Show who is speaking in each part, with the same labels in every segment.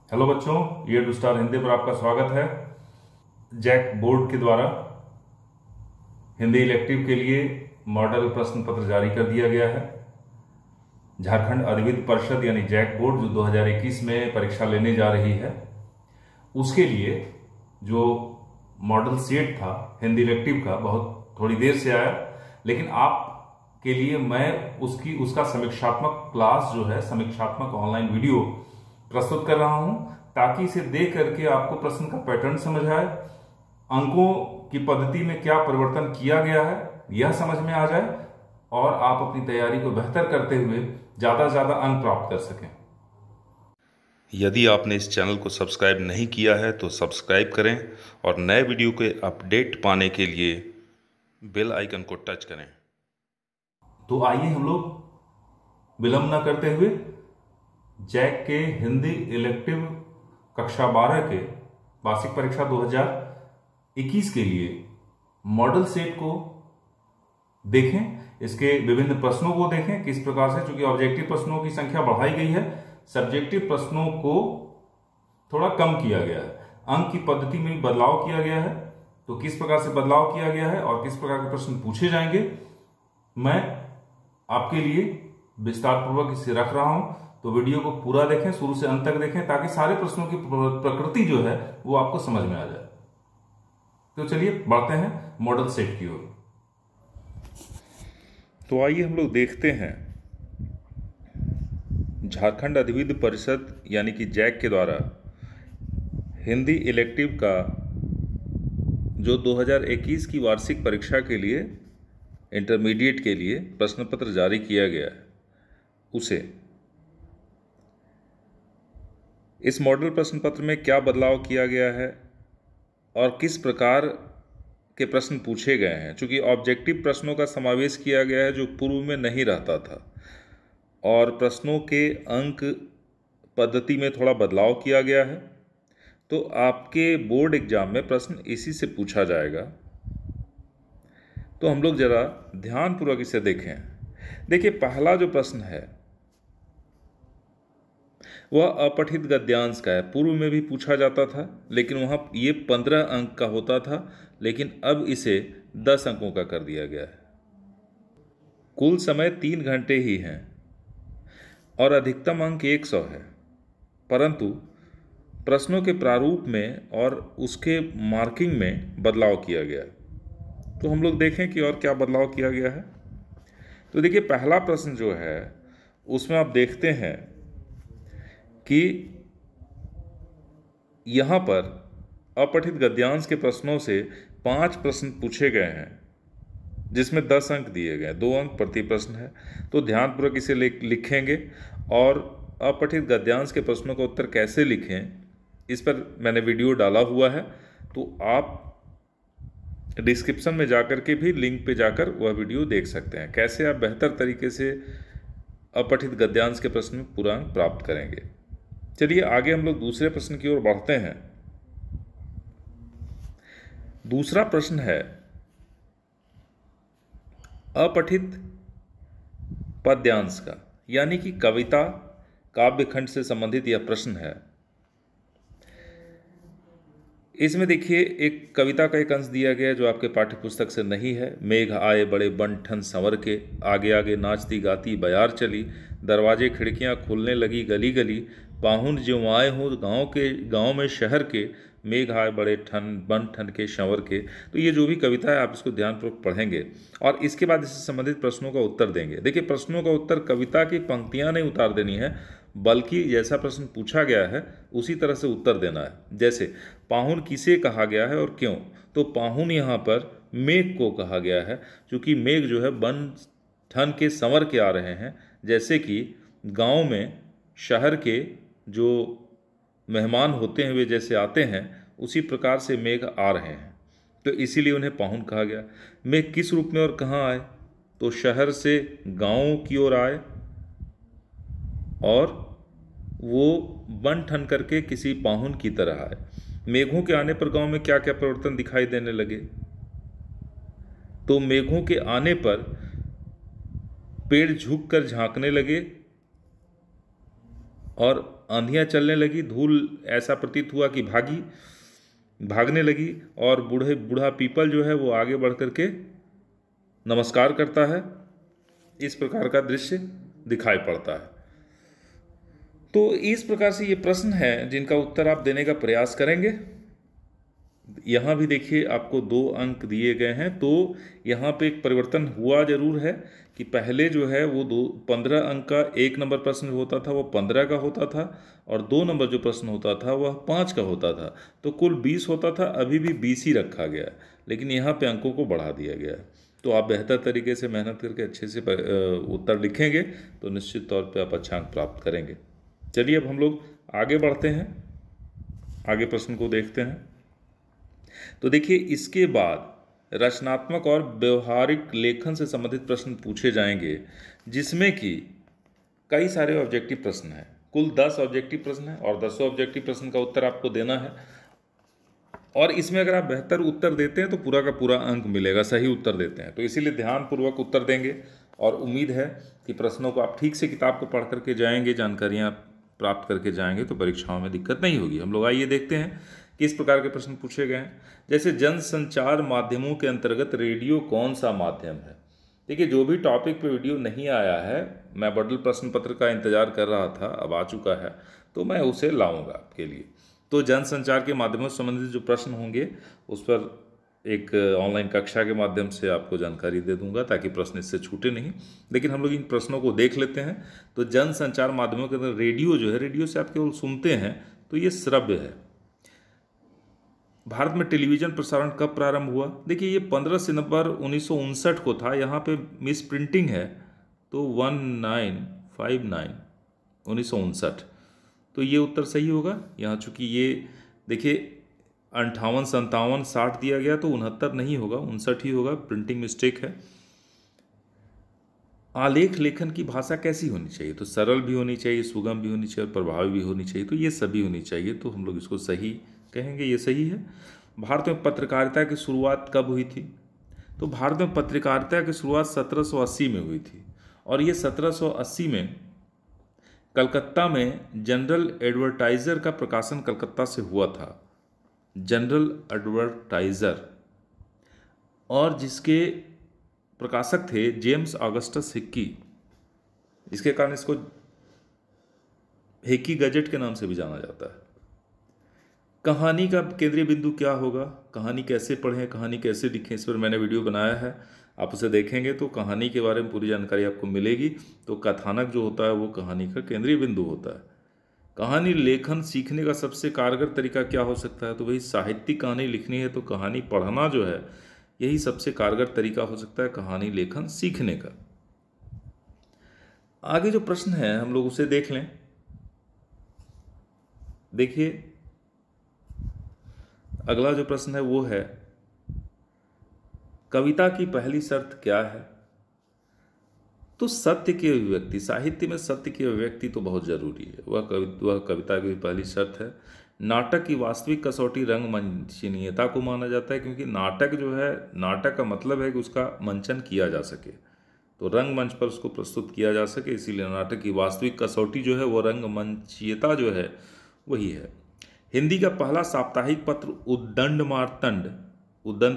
Speaker 1: Hello बच्चों, ये to star Hindi पर आपका स्वागत है। जैक बोर्ड के द्वारा हिंदी इलेक्टिव के लिए मॉडल प्रश्न पत्र जारी कर दिया गया है। झारखंड अधिविद्य परिषद यानी जैक बोर्ड जो 2021 में परीक्षा लेने जा रही है, उसके लिए जो मॉडल सेट था हिंदी इलेक्टिव का, बहुत थोड़ी देर से आया, लेकिन आप के लिए मैं उसका समीक्षात्मक क्लास जो है, समीक्षात्मक ऑनलाइन वीडियो प्रस्तुत कर रहा हूं, ताकि इसे देख करके आपको प्रश्न का पैटर्न समझ आए, अंकों की पद्धति में क्या परिवर्तन किया गया है यह समझ में आ जाए और आप अपनी तैयारी को बेहतर करते हुए ज्यादा से ज्यादा अंक प्राप्त कर सकें।
Speaker 2: यदि आपने इस चैनल को सब्सक्राइब नहीं किया है तो सब्सक्राइब करें और नए वीडियो के अपडेट पाने के लिए बेल आइकन को टच करें।
Speaker 1: तो आइए हम लोग विलंब न करते हुए जैक के हिंदी इलेक्टिव कक्षा 12 के वार्षिक परीक्षा 2021 के लिए मॉडल सेट को देखें, इसके विभिन्न प्रश्नों को देखें किस प्रकार से, चूंकि ऑब्जेक्टिव प्रश्नों की संख्या बढ़ाई गई है, सब्जेक्टिव प्रश्नों को थोड़ा कम किया गया है, अंक की पद्धति में बदलाव किया गया है। तो किस प्रकार से बदलाव किया गया है और किस प्रकार के प्रश्न पूछे जाएंगे, मैं आपके लिए विस्तार पूर्वक इसे रख रहा हूं। तो वीडियो को पूरा देखें, शुरू से अंत तक देखें, ताकि सारे प्रश्नों की प्रकृति जो है वो आपको समझ में आ जाए। तो चलिए बढ़ते हैं मॉडल सेट की ओर।
Speaker 2: तो आइए हम लोग देखते हैं झारखंड अधिविद्य परिषद यानी कि जैक के द्वारा हिंदी इलेक्टिव का जो 2021 की वार्षिक परीक्षा के लिए, इंटरमीडिएट के लिए प्रश्न पत्र जारी किया गया है, उसे इस मॉडल प्रश्न पत्र में क्या बदलाव किया गया है और किस प्रकार के प्रश्न पूछे गए हैं। चूंकि ऑब्जेक्टिव प्रश्नों का समावेश किया गया है जो पूर्व में नहीं रहता था, और प्रश्नों के अंक पद्धति में थोड़ा बदलाव किया गया है, तो आपके बोर्ड एग्जाम में प्रश्न इसी से पूछा जाएगा। तो हम लोग जरा ध्यानपूर्वक इसे देखें। देखिए, पहला जो प्रश्न है वह अपठित गद्यांश का है। पूर्व में भी पूछा जाता था, लेकिन वहाँ ये 15 अंक का होता था, लेकिन अब इसे 10 अंकों का कर दिया गया है। कुल समय 3 घंटे ही हैं और अधिकतम अंक 100 है, परंतु प्रश्नों के प्रारूप में और उसके मार्किंग में बदलाव किया गया। तो हम लोग देखें कि और क्या बदलाव किया गया है। तो देखिए, पहला प्रश्न जो है उसमें आप देखते हैं कि यहाँ पर अपठित गद्यांश के प्रश्नों से 5 प्रश्न पूछे गए हैं, जिसमें 10 अंक दिए गए, 2 अंक प्रति प्रश्न है। तो ध्यानपूर्वक इसे लिखेंगे, और अपठित गद्यांश के प्रश्नों का उत्तर कैसे लिखें इस पर मैंने वीडियो डाला हुआ है, तो आप डिस्क्रिप्शन में जाकर के भी लिंक पे जाकर वह वीडियो देख सकते हैं, कैसे आप बेहतर तरीके से अपठित गद्यांश के प्रश्न में पूरा अंक प्राप्त करेंगे। चलिए आगे हम लोग दूसरे प्रश्न की ओर बढ़ते हैं। दूसरा प्रश्न है अपठित पद्यांश का, यानी कि कविता काव्यखंड से संबंधित यह प्रश्न है। इसमें देखिए, एक कविता का एक अंश दिया गया है जो आपके पाठ्य पुस्तक से नहीं है। मेघ आए बड़े बन ठन संवर के, आगे आगे नाचती गाती बयार चली, दरवाजे खिड़कियां खुलने लगी गली गली, पाहुन ज्यों आए हों गांव में शहर के, मेघ आए बड़े ठन बन ठन के संवर के। तो ये जो भी कविता है आप इसको ध्यानपूर्वक पढ़ेंगे और इसके बाद इससे संबंधित प्रश्नों का उत्तर देंगे। देखिए, प्रश्नों का उत्तर कविता की पंक्तियां नहीं उतार देनी है, बल्कि जैसा प्रश्न पूछा गया है उसी तरह से उत्तर देना है। जैसे पाहुन किसे कहा गया है और क्यों, तो पाहुन यहाँ पर मेघ को कहा गया है, क्योंकि मेघ जो है बन ठन के संवर के आ रहे हैं, जैसे कि गांव में शहर के जो मेहमान होते हैं वे जैसे आते हैं, उसी प्रकार से मेघ आ रहे हैं, तो इसीलिए उन्हें पाहुन कहा गया। मेघ किस रूप में और कहाँ आए, तो शहर से गांव की ओर आए और वो बन ठन करके किसी पाहुन की तरह आए। मेघों के आने पर गांव में क्या क्या परिवर्तन दिखाई देने लगे, तो मेघों के आने पर पेड़ झुक कर झांकने लगे, और आंधियाँ चलने लगी, धूल ऐसा प्रतीत हुआ कि भागने लगी, और बूढ़ा पीपल जो है वो आगे बढ़ करके नमस्कार करता है। इस प्रकार का दृश्य दिखाई पड़ता है। तो इस प्रकार से ये प्रश्न है जिनका उत्तर आप देने का प्रयास करेंगे। यहाँ भी देखिए आपको 2 अंक दिए गए हैं, तो यहाँ पे एक परिवर्तन हुआ जरूर है कि पहले जो है वो 15 अंक का 1 नंबर प्रश्न जो होता था वो 15 का होता था, और 2 नंबर जो प्रश्न होता था वह 5 का होता था। तो कुल 20 होता था, अभी भी 20 ही रखा गया है, लेकिन यहाँ पे अंकों को बढ़ा दिया गया है। तो आप बेहतर तरीके से मेहनत करके अच्छे से उत्तर लिखेंगे तो निश्चित तौर पर आप अच्छा अंक प्राप्त करेंगे। चलिए अब हम लोग आगे बढ़ते हैं, आगे प्रश्न को देखते हैं। तो देखिए इसके बाद रचनात्मक और व्यवहारिक लेखन से संबंधित प्रश्न पूछे जाएंगे, जिसमें कि कई सारे ऑब्जेक्टिव प्रश्न हैं। कुल 10 ऑब्जेक्टिव प्रश्न हैं और 10 ऑब्जेक्टिव प्रश्न का उत्तर आपको देना है, और इसमें अगर आप बेहतर उत्तर देते हैं तो पूरा का पूरा अंक मिलेगा, सही उत्तर देते हैं तो। इसीलिए ध्यानपूर्वक उत्तर देंगे, और उम्मीद है कि प्रश्नों को आप ठीक से किताब को पढ़ करके जाएंगे, जानकारियाँ प्राप्त करके जाएंगे तो परीक्षाओं में दिक्कत नहीं होगी। हम लोग आइए देखते हैं किस प्रकार के प्रश्न पूछे गए हैं। जैसे जनसंचार माध्यमों के अंतर्गत रेडियो कौन सा माध्यम है? देखिए जो भी टॉपिक पे वीडियो नहीं आया है, मैं मॉडल प्रश्न पत्र का इंतजार कर रहा था, अब आ चुका है तो मैं उसे लाऊंगा आपके लिए। तो जनसंचार के माध्यमों से संबंधित जो प्रश्न होंगे उस पर एक ऑनलाइन कक्षा के माध्यम से आपको जानकारी दे दूंगा, ताकि प्रश्न इससे छूटे नहीं। लेकिन हम लोग इन प्रश्नों को देख लेते हैं। तो जनसंचार माध्यमों के अंदर रेडियो जो है, रेडियो से आप केवल सुनते हैं तो ये श्रव्य है। भारत में टेलीविज़न प्रसारण कब प्रारंभ हुआ? देखिए ये 15 सितंबर 1959 को था। यहाँ पे मिस प्रिंटिंग है तो 1959 1959, तो ये उत्तर सही होगा। यहाँ चूंकि ये देखिए 58 57 60 दिया गया तो 69 नहीं होगा, 59 ही होगा, प्रिंटिंग मिस्टेक है। आलेख लेखन की भाषा कैसी होनी चाहिए? तो सरल भी होनी चाहिए, सुगम भी होनी चाहिए और प्रभावी भी होनी चाहिए, तो ये सभी होनी चाहिए, तो हम लोग इसको सही कहेंगे, ये सही है। भारत में पत्रकारिता की शुरुआत कब हुई थी? तो भारत में पत्रकारिता की शुरुआत 1780 में हुई थी, और ये 1780 में कलकत्ता में जनरल एडवर्टाइज़र का प्रकाशन कलकत्ता से हुआ था। जनरल एडवर्टाइज़र, और जिसके प्रकाशक थे जेम्स ऑगस्टस हिक्की। इसके कारण इसको हिक्की गजेट के नाम से भी जाना जाता है। कहानी का केंद्रीय बिंदु क्या होगा? कहानी कैसे पढ़ें, कहानी कैसे लिखें, इस पर मैंने वीडियो बनाया है, आप उसे देखेंगे तो कहानी के बारे में पूरी जानकारी आपको मिलेगी। तो कथानक जो होता है वो कहानी का केंद्रीय बिंदु होता है। कहानी लेखन सीखने का सबसे कारगर तरीका क्या हो सकता है? तो वही साहित्यिक कहानी लिखनी है तो कहानी पढ़ना जो है यही सबसे कारगर तरीका हो सकता है कहानी लेखन सीखने का। आगे जो प्रश्न है हम लोग उसे देख लें। देखिए अगला जो प्रश्न है वो है, कविता की पहली शर्त क्या है? तो सत्य की अभिव्यक्ति। साहित्य में सत्य की अभिव्यक्ति तो बहुत जरूरी है, वह कविता की पहली शर्त है। नाटक की वास्तविक कसौटी रंगमंचनीयता को माना जाता है, क्योंकि नाटक जो है, नाटक का मतलब है कि उसका मंचन किया जा सके, तो रंगमंच पर उसको प्रस्तुत किया जा सके, इसीलिए नाटक की वास्तविक कसौटी जो है वो रंगमंचीयता जो है वही है। हिंदी का पहला साप्ताहिक पत्र उद्दंत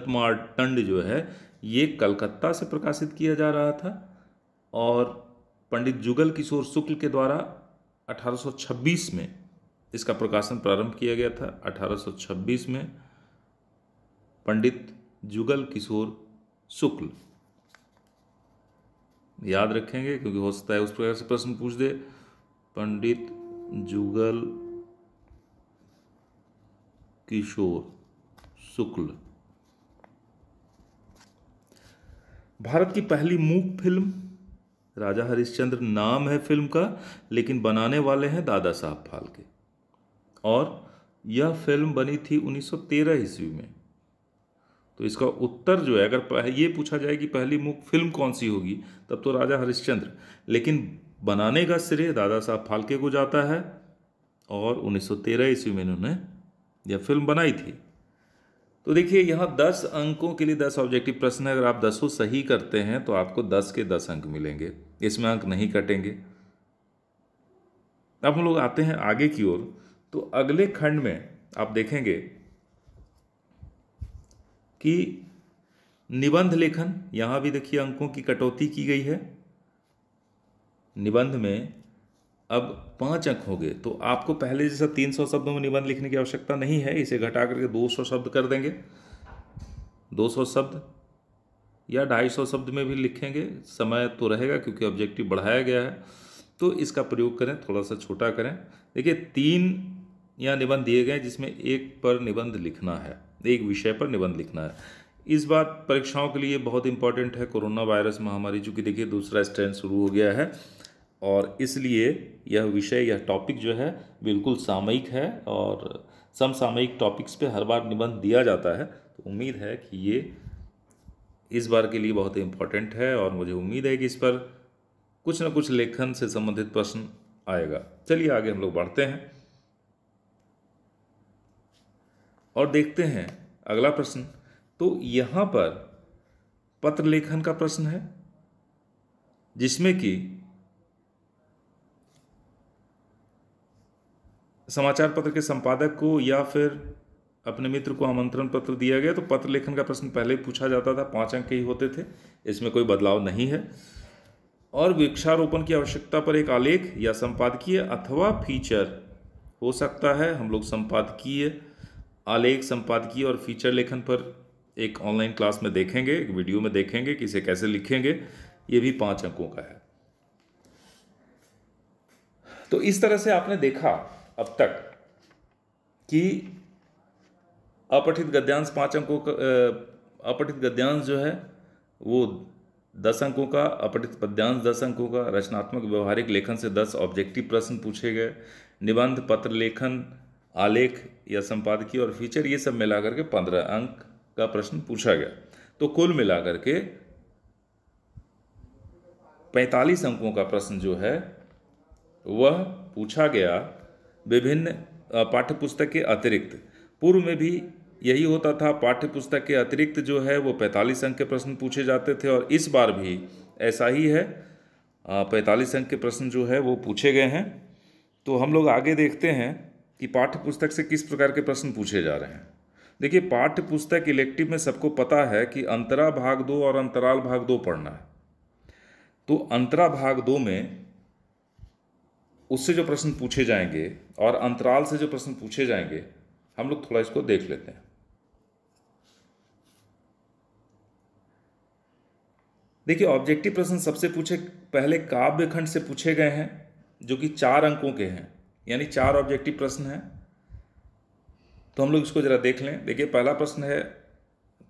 Speaker 2: मार्तंड जो है ये कलकत्ता से प्रकाशित किया जा रहा था, और पंडित जुगल किशोर शुक्ल के द्वारा 1826 में इसका प्रकाशन प्रारंभ किया गया था। 1826 में पंडित जुगल किशोर शुक्ल, याद रखेंगे क्योंकि हो सकता है उस प्रकार से प्रश्न पूछ दे। पंडित जुगल किशोर शुक्ल। भारत की पहली मूक फिल्म राजा हरिश्चंद्र नाम है फिल्म का, लेकिन बनाने वाले हैं दादा साहब फाल्के, और यह फिल्म बनी थी 1913 ईस्वी में। तो इसका उत्तर जो है, अगर ये पूछा जाए कि पहली मूक फिल्म कौन सी होगी, तब तो राजा हरिश्चंद्र, लेकिन बनाने का श्रेय दादा साहब फाल्के को जाता है, और 1913 ईस्वी में इन्होंने यह फिल्म बनाई थी। तो देखिए यहाँ 10 अंकों के लिए 10 ऑब्जेक्टिव प्रश्न है। अगर आप 10 सही करते हैं तो आपको 10 के 10 अंक मिलेंगे, इसमें अंक नहीं कटेंगे। अब हम लोग आते हैं आगे की ओर। तो अगले खंड में आप देखेंगे कि निबंध लेखन, यहाँ भी देखिए अंकों की कटौती की गई है। निबंध में अब 5 अंक हो गए, तो आपको पहले जैसा 300 शब्दों में निबंध लिखने की आवश्यकता नहीं है, इसे घटा करके 200 शब्द कर देंगे। 200 शब्द या 250 शब्द में भी लिखेंगे, समय तो रहेगा क्योंकि ऑब्जेक्टिव बढ़ाया गया है। तो इसका प्रयोग करें, थोड़ा सा छोटा करें। देखिए 3 या निबंध दिए गए जिसमें एक पर निबंध लिखना है, एक विषय पर निबंध लिखना है। इस बार परीक्षाओं के लिए बहुत इंपॉर्टेंट है कोरोना वायरस महामारी, चूँकि देखिए दूसरा स्ट्रेन शुरू हो गया है और इसलिए यह विषय, यह टॉपिक जो है बिल्कुल सामयिक है और समसामयिक टॉपिक्स पे हर बार निबंध दिया जाता है। तो उम्मीद है कि ये इस बार के लिए बहुत इम्पोर्टेंट है और मुझे उम्मीद है कि इस पर कुछ न कुछ लेखन से संबंधित प्रश्न आएगा। चलिए आगे हम लोग बढ़ते हैं और देखते हैं अगला प्रश्न। तो यहाँ पर पत्र लेखन का प्रश्न है, जिसमें कि समाचार पत्र के संपादक को या फिर अपने मित्र को आमंत्रण पत्र दिया गया। तो पत्र लेखन का प्रश्न पहले पूछा जाता था, 5 अंक के ही होते थे, इसमें कोई बदलाव नहीं है। और वृक्षारोपण की आवश्यकता पर एक आलेख या संपादकीय अथवा फीचर हो सकता है। हम लोग संपादकीय, आलेख, संपादकीय और फीचर लेखन पर एक ऑनलाइन क्लास में देखेंगे, एक वीडियो में देखेंगे कि इसे कैसे लिखेंगे। ये भी 5 अंकों का है। तो इस तरह से आपने देखा अब तक कि अपठित गद्यांश 5 अंकों का, अपठित गद्यांश जो है वो 10 अंकों का, अपठित पद्यांश 10 अंकों का, रचनात्मक व्यवहारिक लेखन से 10 ऑब्जेक्टिव प्रश्न पूछे गए, निबंध, पत्र लेखन, आलेख या संपादकीय और फीचर, ये सब मिलाकर के 15 अंक का प्रश्न पूछा गया। तो कुल मिलाकर के 45 अंकों का प्रश्न जो है वह पूछा गया विभिन्न पाठ्यपुस्तक के अतिरिक्त। पूर्व में भी यही होता था, पाठ्यपुस्तक के अतिरिक्त जो है वो 45 अंक के प्रश्न पूछे जाते थे और इस बार भी ऐसा ही है, 45 अंक के प्रश्न जो है वो पूछे गए हैं। तो हम लोग आगे देखते हैं कि पाठ्यपुस्तक से किस प्रकार के प्रश्न पूछे जा रहे हैं। देखिए पाठ्यपुस्तक इलेक्टिव में सबको पता है कि अंतरा भाग 2 और अंतराल भाग 2 पढ़ना है। तो अंतरा भाग 2 में उससे जो प्रश्न पूछे जाएंगे और अंतराल से जो प्रश्न पूछे जाएंगे, हम लोग थोड़ा इसको देख लेते हैं। देखिए ऑब्जेक्टिव प्रश्न सबसे पहले काव्य खंड से पूछे गए हैं, जो कि 4 अंकों के हैं, यानी 4 ऑब्जेक्टिव प्रश्न हैं। तो हम लोग इसको जरा देख लें। देखिए पहला प्रश्न है,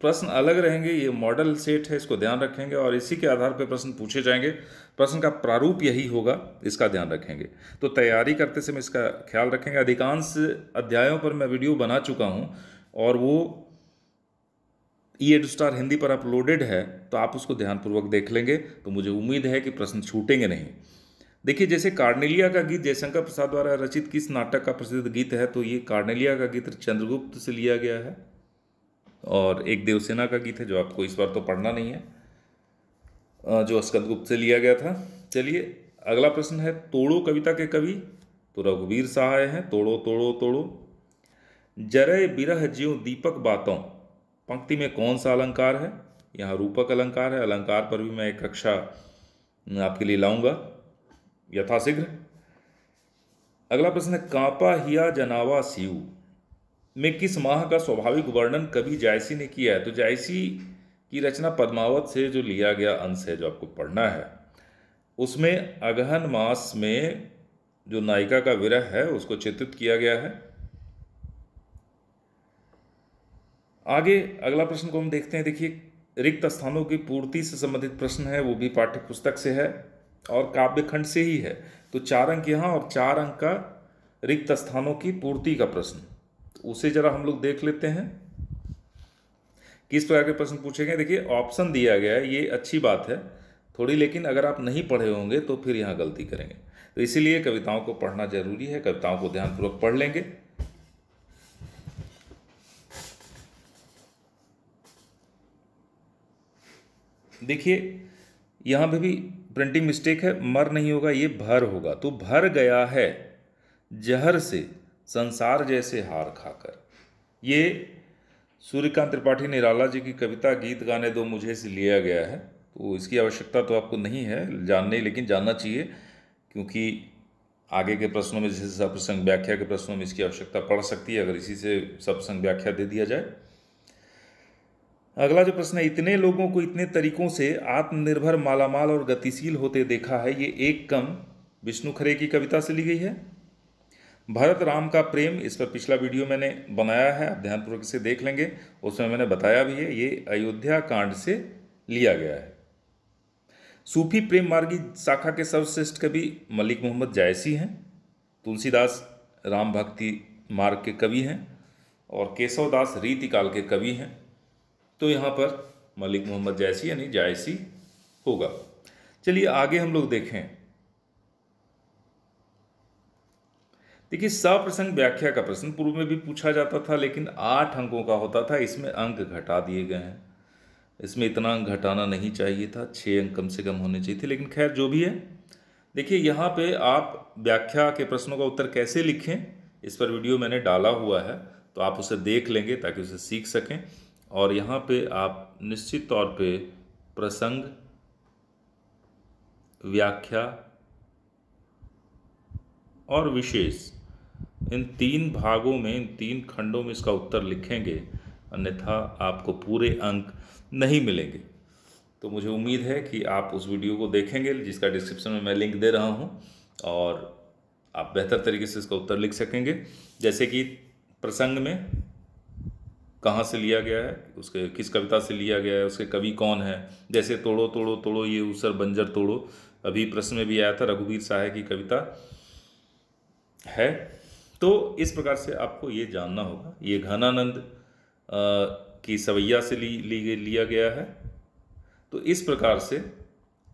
Speaker 2: प्रश्न अलग रहेंगे, ये मॉडल सेट है, इसको ध्यान रखेंगे और इसी के आधार पर प्रश्न पूछे जाएंगे। प्रश्न का प्रारूप यही होगा, इसका ध्यान रखेंगे। तो तैयारी करते समय इसका ख्याल रखेंगे। अधिकांश अध्यायों पर मैं वीडियो बना चुका हूँ और वो EduStar हिंदी पर अपलोडेड है, तो आप उसको ध्यानपूर्वक देख लेंगे तो मुझे उम्मीद है कि प्रश्न छूटेंगे नहीं। देखिए जैसे कार्नेलिया का गीत जयशंकर प्रसाद द्वारा रचित किस नाटक का प्रसिद्ध गीत है, तो ये कार्नेलिया का गीत चंद्रगुप्त से लिया गया है और एक देवसेना का गीत है जो आपको इस बार तो पढ़ना नहीं है, जो स्कंदगुप्त से लिया गया था। चलिए अगला प्रश्न है, तोड़ो कविता के कवि, तो रघुवीर सहाय हैं। तोड़ो तोड़ो तोड़ो, जरय बिरह ज्यों दीपक बातों, पंक्ति में कौन सा अलंकार है? यहाँ रूपक अलंकार है। अलंकार पर भी मैं एक कक्षा आपके लिए लाऊंगा यथाशीघ्र। अगला प्रश्न है, कांपा हिया जनावा सीयू में किस माह का स्वाभाविक वर्णन कवि जायसी ने किया है? तो जायसी की रचना पद्मावत से जो लिया गया अंश है, जो आपको पढ़ना है, उसमें अगहन मास में जो नायिका का विरह है उसको चित्रित किया गया है। आगे अगला प्रश्न को हम देखते हैं। देखिए रिक्त स्थानों की पूर्ति से संबंधित प्रश्न है, वो भी पाठ्य पुस्तक से है और काव्य खंड से ही है। तो 4 अंक यहाँ और 4 अंक का रिक्त स्थानों की पूर्ति का प्रश्न, तो उसे जरा हम लोग देख लेते हैं किस प्रकार के प्रश्न पूछे गए। देखिए ऑप्शन दिया गया है, ये अच्छी बात है थोड़ी, लेकिन अगर आप नहीं पढ़े होंगे तो फिर यहाँ गलती करेंगे। तो इसीलिए कविताओं को पढ़ना जरूरी है, कविताओं को ध्यानपूर्वक पढ़ लेंगे। देखिए यहाँ पे भी प्रिंटिंग मिस्टेक है, मर नहीं होगा, ये भर होगा। तो भर गया है, जहर से संसार जैसे हार खाकर। ये सूर्यकांत त्रिपाठी निराला जी की कविता गीत गाने दो मुझे से लिया गया है। तो इसकी आवश्यकता तो आपको नहीं है जानने, लेकिन जानना चाहिए, क्योंकि आगे के प्रश्नों में जैसे सप्रसंग व्याख्या के प्रश्नों में इसकी आवश्यकता पड़ सकती है अगर इसी से सप्रसंग व्याख्या दे दिया जाए। अगला जो प्रश्न है, इतने लोगों को इतने तरीकों से आत्मनिर्भर, मालामाल और गतिशील होते देखा है, ये एक कम विष्णु खरे की कविता से ली गई है। भरत राम का प्रेम, इस पर पिछला वीडियो मैंने बनाया है, आप ध्यानपूर्वक इसे देख लेंगे, उसमें मैंने बताया भी है, ये अयोध्या कांड से लिया गया है। सूफी प्रेम मार्गी शाखा के सर्वश्रेष्ठ कवि मलिक मोहम्मद जायसी हैं। तुलसीदास राम भक्ति मार्ग के कवि हैं और केशवदास रीतिकाल के कवि हैं। तो यहाँ पर मलिक मोहम्मद जायसी यानी जायसी होगा। चलिए आगे हम लोग देखें। देखिए, सप्रसंग व्याख्या का प्रश्न पूर्व में भी पूछा जाता था, लेकिन 8 अंकों का होता था। इसमें अंक घटा दिए गए हैं। इसमें इतना अंक घटाना नहीं चाहिए था, 6 अंक कम से कम होने चाहिए थे, लेकिन खैर जो भी है। देखिए, यहाँ पे आप व्याख्या के प्रश्नों का उत्तर कैसे लिखें, इस पर वीडियो मैंने डाला हुआ है, तो आप उसे देख लेंगे ताकि उसे सीख सकें। और यहाँ पे आप निश्चित तौर पे प्रसंग, व्याख्या और विशेष, इन 3 भागों में, इन 3 खंडों में इसका उत्तर लिखेंगे, अन्यथा आपको पूरे अंक नहीं मिलेंगे। तो मुझे उम्मीद है कि आप उस वीडियो को देखेंगे जिसका डिस्क्रिप्शन में मैं लिंक दे रहा हूं, और आप बेहतर तरीके से इसका उत्तर लिख सकेंगे। जैसे कि प्रसंग में कहाँ से लिया गया है, उसके किस कविता से लिया गया है, उसके कवि कौन है। जैसे तोड़ो तोड़ो तोड़ो ये ऊसर बंजर तोड़ो, अभी प्रश्न में भी आया था, रघुवीर साहे की कविता है। तो इस प्रकार से आपको ये जानना होगा। ये घनानंद की सवैया से लिया गया है। तो इस प्रकार से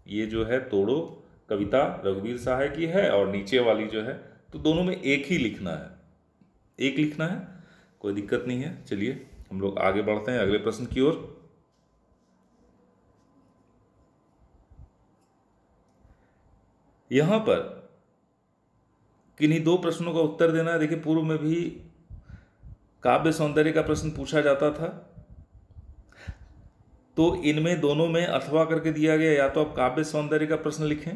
Speaker 2: ये जो है तोड़ो कविता रघुवीर साहे की है, और नीचे वाली जो है, तो दोनों में एक ही लिखना है, एक लिखना है, कोई दिक्कत नहीं है। चलिए हम लोग आगे बढ़ते हैं अगले प्रश्न की ओर। यहां पर किन्हीं 2 प्रश्नों का उत्तर देना है। देखिए, पूर्व में भी काव्य सौंदर्य का प्रश्न पूछा जाता था, तो इनमें दोनों में अथवा करके दिया गया, या तो आप काव्य सौंदर्य का प्रश्न लिखें,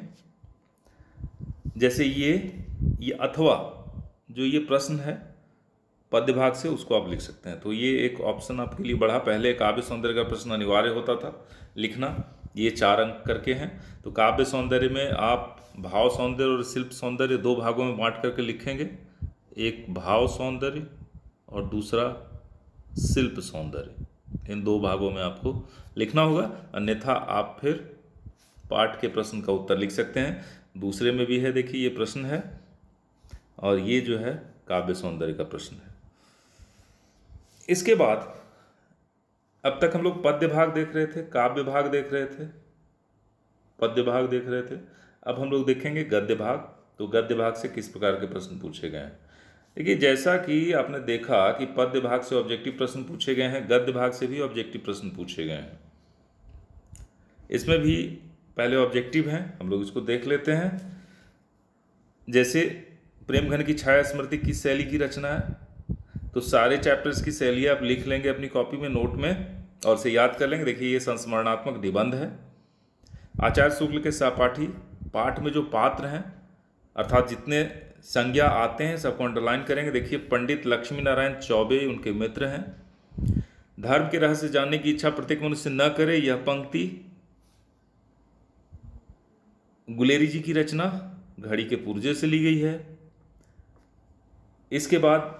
Speaker 2: जैसे ये अथवा जो ये प्रश्न है पद्य भाग से, उसको आप लिख सकते हैं। तो ये एक ऑप्शन आपके लिए बढ़ा। पहले काव्य सौंदर्य का प्रश्न अनिवार्य होता था लिखना, ये 4 अंक करके हैं। तो काव्य सौंदर्य में आप भाव सौंदर्य और शिल्प सौंदर्य 2 भागों में बांट करके लिखेंगे, एक भाव सौंदर्य और दूसरा शिल्प सौंदर्य। इन 2 भागों में आपको लिखना होगा, अन्यथा आप फिर पाठ के प्रश्न का उत्तर लिख सकते हैं। दूसरे में भी है, देखिए ये प्रश्न है, और ये जो है काव्य सौंदर्य का प्रश्न है। इसके बाद अब तक हम लोग पद्य भाग देख रहे थे, काव्य भाग देख रहे थे, पद्य भाग देख रहे थे। अब हम लोग देखेंगे गद्य भाग। तो गद्य भाग से किस प्रकार के प्रश्न पूछे गए हैं। देखिए, जैसा कि आपने देखा कि पद्य भाग से ऑब्जेक्टिव प्रश्न पूछे गए हैं, गद्य भाग से भी ऑब्जेक्टिव प्रश्न पूछे गए हैं। इसमें भी पहले ऑब्जेक्टिव हैं, हम लोग इसको देख लेते हैं। जैसे प्रेमघन की छाया स्मृति किस शैली की रचना है, तो सारे चैप्टर्स की शैली आप लिख लेंगे अपनी कॉपी में, नोट में, और से याद कर लेंगे। देखिए, ये संस्मरणात्मक निबंध है। आचार्य शुक्ल के सहपाठी, पाठ में जो पात्र हैं, अर्थात जितने संज्ञा आते हैं, सबको अंडरलाइन करेंगे। देखिए, पंडित लक्ष्मी नारायण चौबे उनके मित्र हैं। धर्म के रहस्य जानने की इच्छा प्रत्येक मनुष्य न करे, यह पंक्ति गुलेरी जी की रचना घड़ी के पुर्जे से ली गई है। इसके बाद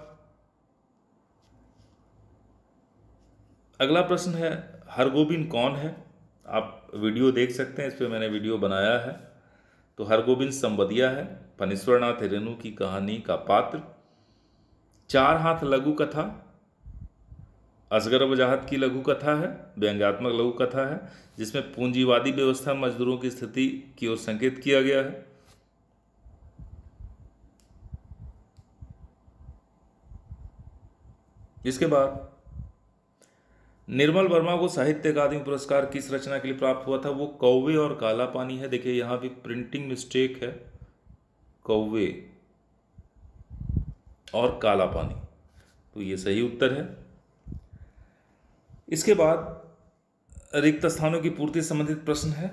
Speaker 2: अगला प्रश्न है, हरगोबिंद कौन है। आप वीडियो देख सकते हैं, इस पर मैंने वीडियो बनाया है। तो हरगोबिंद संवदिया है, फणीश्वरनाथ रेणु की कहानी का पात्र। 4 हाथ लघु कथा असगर वजाहत की लघु कथा है, व्यंग्यात्मक लघु कथा है, जिसमें पूंजीवादी व्यवस्था मजदूरों की स्थिति की ओर संकेत किया गया है। इसके बाद निर्मल वर्मा को साहित्य अकादमी पुरस्कार किस रचना के लिए प्राप्त हुआ था, वो कौवे और काला पानी है। देखिए, यहाँ भी प्रिंटिंग मिस्टेक है, कौवे और काला पानी। तो ये सही उत्तर है। इसके बाद रिक्त स्थानों की पूर्ति से संबंधित प्रश्न है।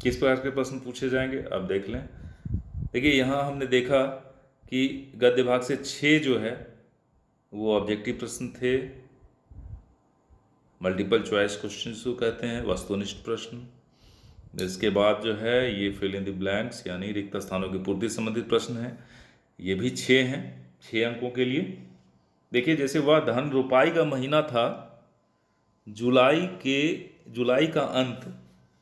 Speaker 2: किस प्रकार के प्रश्न पूछे जाएंगे अब देख लें। देखिए यहाँ हमने देखा कि गद्य भाग से 6 जो है वो ऑब्जेक्टिव प्रश्न थे, मल्टीपल चॉइस क्वेश्चंस को कहते हैं, वस्तुनिष्ठ प्रश्न। इसके बाद जो है ये फिल इन द ब्लैंक्स यानी रिक्त स्थानों की पूर्ति से संबंधित प्रश्न है, ये भी 6 हैं, 6 अंकों के लिए। देखिए जैसे वह धन रोपाई का महीना था, जुलाई का अंत,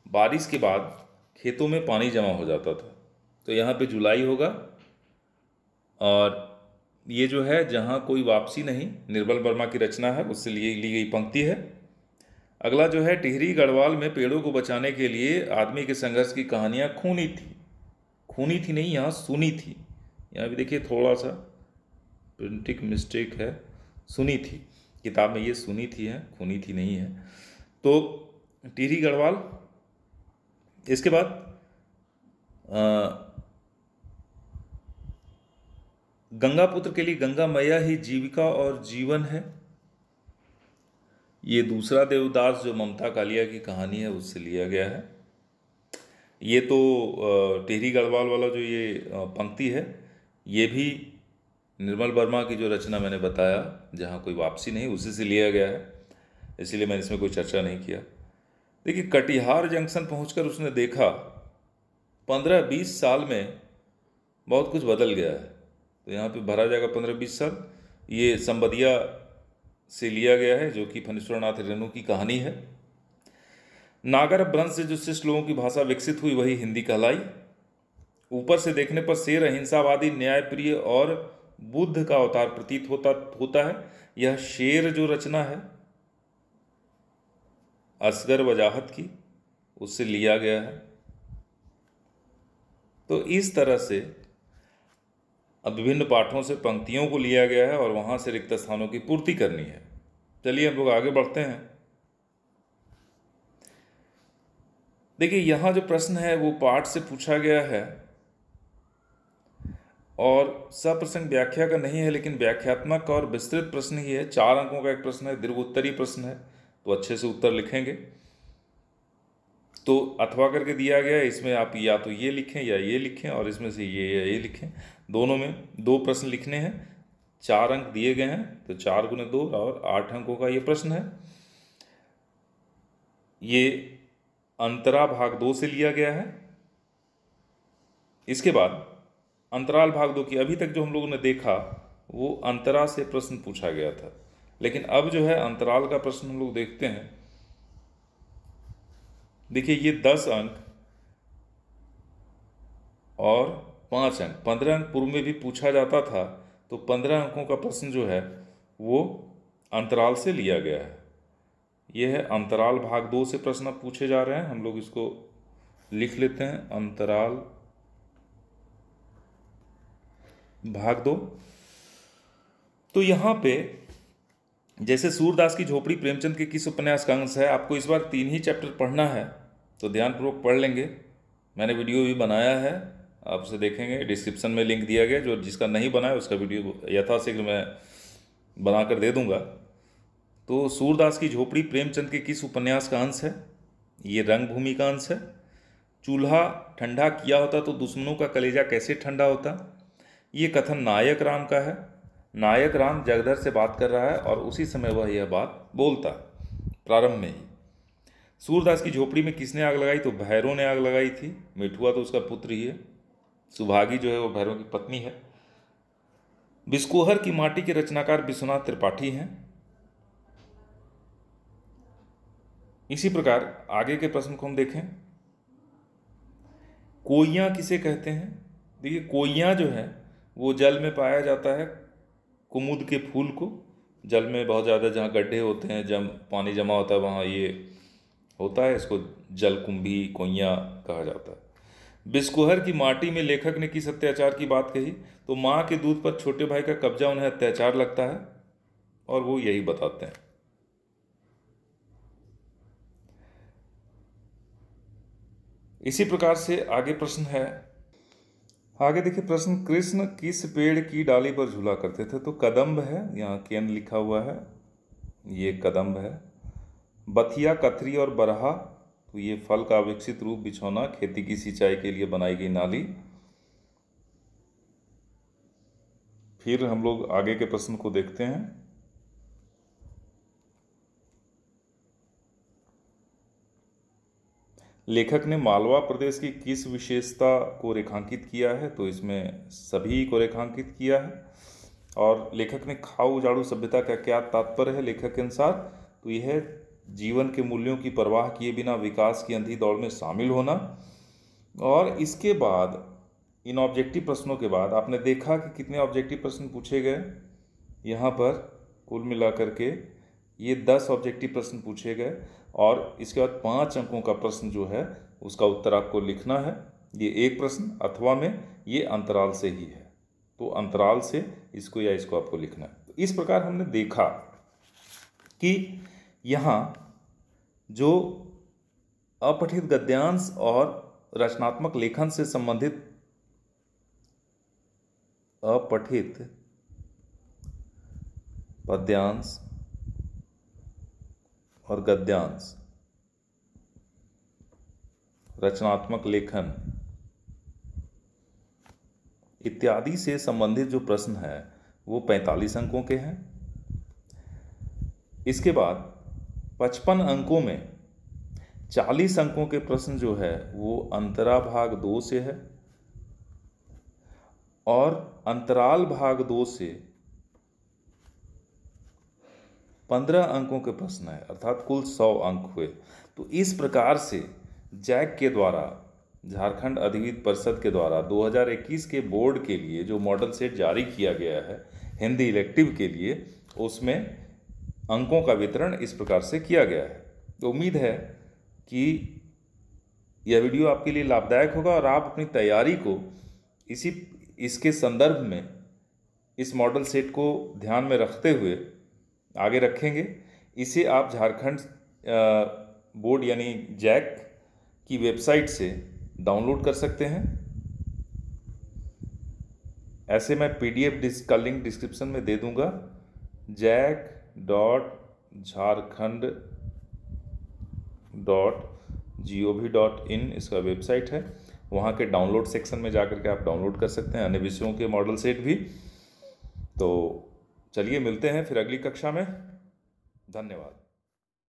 Speaker 2: बारिश के बाद खेतों में पानी जमा हो जाता था, तो यहाँ पे जुलाई होगा। और ये जो है जहाँ कोई वापसी नहीं, निर्मल वर्मा की रचना है, उससे ली गई पंक्ति है। अगला जो है टिहरी गढ़वाल में पेड़ों को बचाने के लिए आदमी के संघर्ष की कहानियाँ खूनी थी नहीं, यहाँ सुनी थी। यहाँ भी देखिए थोड़ा सा प्रिंटिंग मिस्टेक है, सुनी थी, किताब में ये सुनी थी है, खूनी थी नहीं है। तो टिहरी गढ़वाल। इसके बाद गंगा पुत्र के लिए गंगा मैया ही जीविका और जीवन है, ये दूसरा देवदास जो ममता कालिया की कहानी है उससे लिया गया है। ये तो टिहरी गढ़वाल वाला जो ये पंक्ति है ये भी निर्मल वर्मा की जो रचना मैंने बताया जहाँ कोई वापसी नहीं, उसी से लिया गया है, इसीलिए मैंने इसमें कोई चर्चा नहीं किया। देखिए कटिहार जंक्शन पहुंचकर उसने देखा 15-20 साल में बहुत कुछ बदल गया है, तो यहाँ पे भरा जाएगा 15-20 साल। ये संबदिया से लिया गया है जो कि फणीश्वरनाथ रेणु की कहानी है। नागर अपभ्रंश से जो शिष्ट लोगों की भाषा विकसित हुई वही हिंदी कहलाई। ऊपर से देखने पर शेर अहिंसावादी, न्यायप्रिय और बुद्ध का अवतार प्रतीत होता है। यह शेर जो रचना है असगर वजाहत की, उससे लिया गया है। तो इस तरह से अब विभिन्न पाठों से पंक्तियों को लिया गया है और वहां से रिक्त स्थानों की पूर्ति करनी है। चलिए हम लोग आगे बढ़ते हैं। देखिए यहाँ जो प्रश्न है वो पाठ से पूछा गया है और सप्रसंग व्याख्या का नहीं है, लेकिन व्याख्यात्मक और विस्तृत प्रश्न ही है। 4 अंकों का एक प्रश्न है, दीर्घ उत्तरीय प्रश्न है, तो अच्छे से उत्तर लिखेंगे। तो अथवा करके दिया गया है, इसमें आप या तो ये लिखें या ये लिखें, और इसमें से ये या ये लिखें। दोनों में 2 प्रश्न लिखने हैं। 4 अंक दिए गए हैं, तो 4 गुने 2 और 8 अंकों का ये प्रश्न है। ये अंतरा भाग 2 से लिया गया है। इसके बाद अंतराल भाग 2 की अभी तक जो हम लोगों ने देखा वो अंतरा से प्रश्न पूछा गया था, लेकिन अब जो है अंतराल का प्रश्न हम लोग देखते हैं। देखिए ये 10 अंक और 5 अंक, 15 अंक पूर्व में भी पूछा जाता था, तो 15 अंकों का प्रश्न जो है वो अंतराल से लिया गया है। यह है अंतराल भाग 2 से प्रश्न पूछे जा रहे हैं। हम लोग इसको लिख लेते हैं, अंतराल भाग 2। तो यहाँ पे जैसे सूरदास की झोपड़ी प्रेमचंद के किस उपन्यास का अंश है, आपको इस बार 3 ही चैप्टर पढ़ना है, तो ध्यानपूर्वक पढ़ लेंगे। मैंने वीडियो भी बनाया है, आप उसे देखेंगे, डिस्क्रिप्शन में लिंक दिया गया, जो जिसका नहीं बनाया उसका वीडियो यथाशीघ्र मैं बनाकर दे दूंगा। तो सूरदास की झोपड़ी प्रेमचंद के किस उपन्यास का अंश है? ये रंगभूमि का अंश है। चूल्हा ठंडा किया होता तो दुश्मनों का कलेजा कैसे ठंडा होता, ये कथन नायक राम का है। नायक राम जगदर से बात कर रहा है और उसी समय वह यह बात बोलता प्रारंभ में ही। सूरदास की झोपड़ी में किसने आग लगाई? तो भैरव ने आग लगाई थी। मिठुआ तो उसका पुत्र ही है। सुभागी जो है वो भैरव की पत्नी है। बिस्कोहर की माटी के रचनाकार विश्वनाथ त्रिपाठी हैं। इसी प्रकार आगे के प्रश्न को हम देखें। कोइयां किसे कहते हैं? देखिए कोइयां जो है वो जल में पाया जाता है, कुमुद के फूल को। जल में बहुत ज़्यादा जहाँ गड्ढे होते हैं, जब पानी जमा होता है वहाँ ये होता है, इसको जलकुंभी कोइयां कहा जाता है। बिस्कोहर की माटी में लेखक ने किस अत्याचार की बात कही? तो माँ के दूध पर छोटे भाई का कब्जा उन्हें अत्याचार लगता है और वो यही बताते हैं। इसी प्रकार से आगे प्रश्न है, आगे देखिए प्रश्न, कृष्ण किस पेड़ की डाली पर झूला करते थे? तो कदम्ब है, यहाँ केन लिखा हुआ है, ये कदम्ब है। बथिया, कथरी और बरहा, तो ये फल का विकसित रूप, बिछौना, खेती की सिंचाई के लिए बनाई गई नाली। फिर हम लोग आगे के प्रश्न को देखते हैं। लेखक ने मालवा प्रदेश की किस विशेषता को रेखांकित किया है? तो इसमें सभी को रेखांकित किया है। और लेखक ने खाऊ जाड़ू सभ्यता का क्या तात्पर्य है लेखक के अनुसार? तो यह जीवन के मूल्यों की परवाह किए बिना विकास की अंधी दौड़ में शामिल होना। और इसके बाद इन ऑब्जेक्टिव प्रश्नों के बाद आपने देखा कि कितने ऑब्जेक्टिव प्रश्न पूछे गए। यहाँ पर कुल मिलाकर के ये 10 ऑब्जेक्टिव प्रश्न पूछे गए और इसके बाद 5 अंकों का प्रश्न जो है उसका उत्तर आपको लिखना है। ये एक प्रश्न अथवा में ये अंतराल से ही है, तो अंतराल से इसको या इसको आपको लिखना है। तो इस प्रकार हमने देखा कि यहाँ जो अपठित गद्यांश और रचनात्मक लेखन से संबंधित अपठित पद्यांश और गद्यांश, रचनात्मक लेखन इत्यादि से संबंधित जो प्रश्न है वो 45 अंकों के हैं। इसके बाद 55 अंकों में 40 अंकों के प्रश्न जो है वो अंतरा भाग 2 से है और अंतराल भाग 2 से 15 अंकों के प्रश्न है, अर्थात कुल 100 अंक हुए। तो इस प्रकार से जैक के द्वारा, झारखंड अधिविद्य परिषद के द्वारा 2021 के बोर्ड के लिए जो मॉडल सेट जारी किया गया है हिंदी इलेक्टिव के लिए, उसमें अंकों का वितरण इस प्रकार से किया गया है। तो उम्मीद है कि यह वीडियो आपके लिए लाभदायक होगा और आप अपनी तैयारी को इसके संदर्भ में इस मॉडल सेट को ध्यान में रखते हुए आगे रखेंगे। इसे आप झारखंड बोर्ड यानी जैक की वेबसाइट से डाउनलोड कर सकते हैं। ऐसे मैं PDF का लिंक डिस्क्रिप्शन में दे दूंगा। jack.jharkhand.gov.in इसका वेबसाइट है, वहाँ के डाउनलोड सेक्शन में जाकर के आप डाउनलोड कर सकते हैं अन्य विषयों के मॉडल सेट भी। तो चलिए मिलते हैं फिर अगली कक्षा में। धन्यवाद।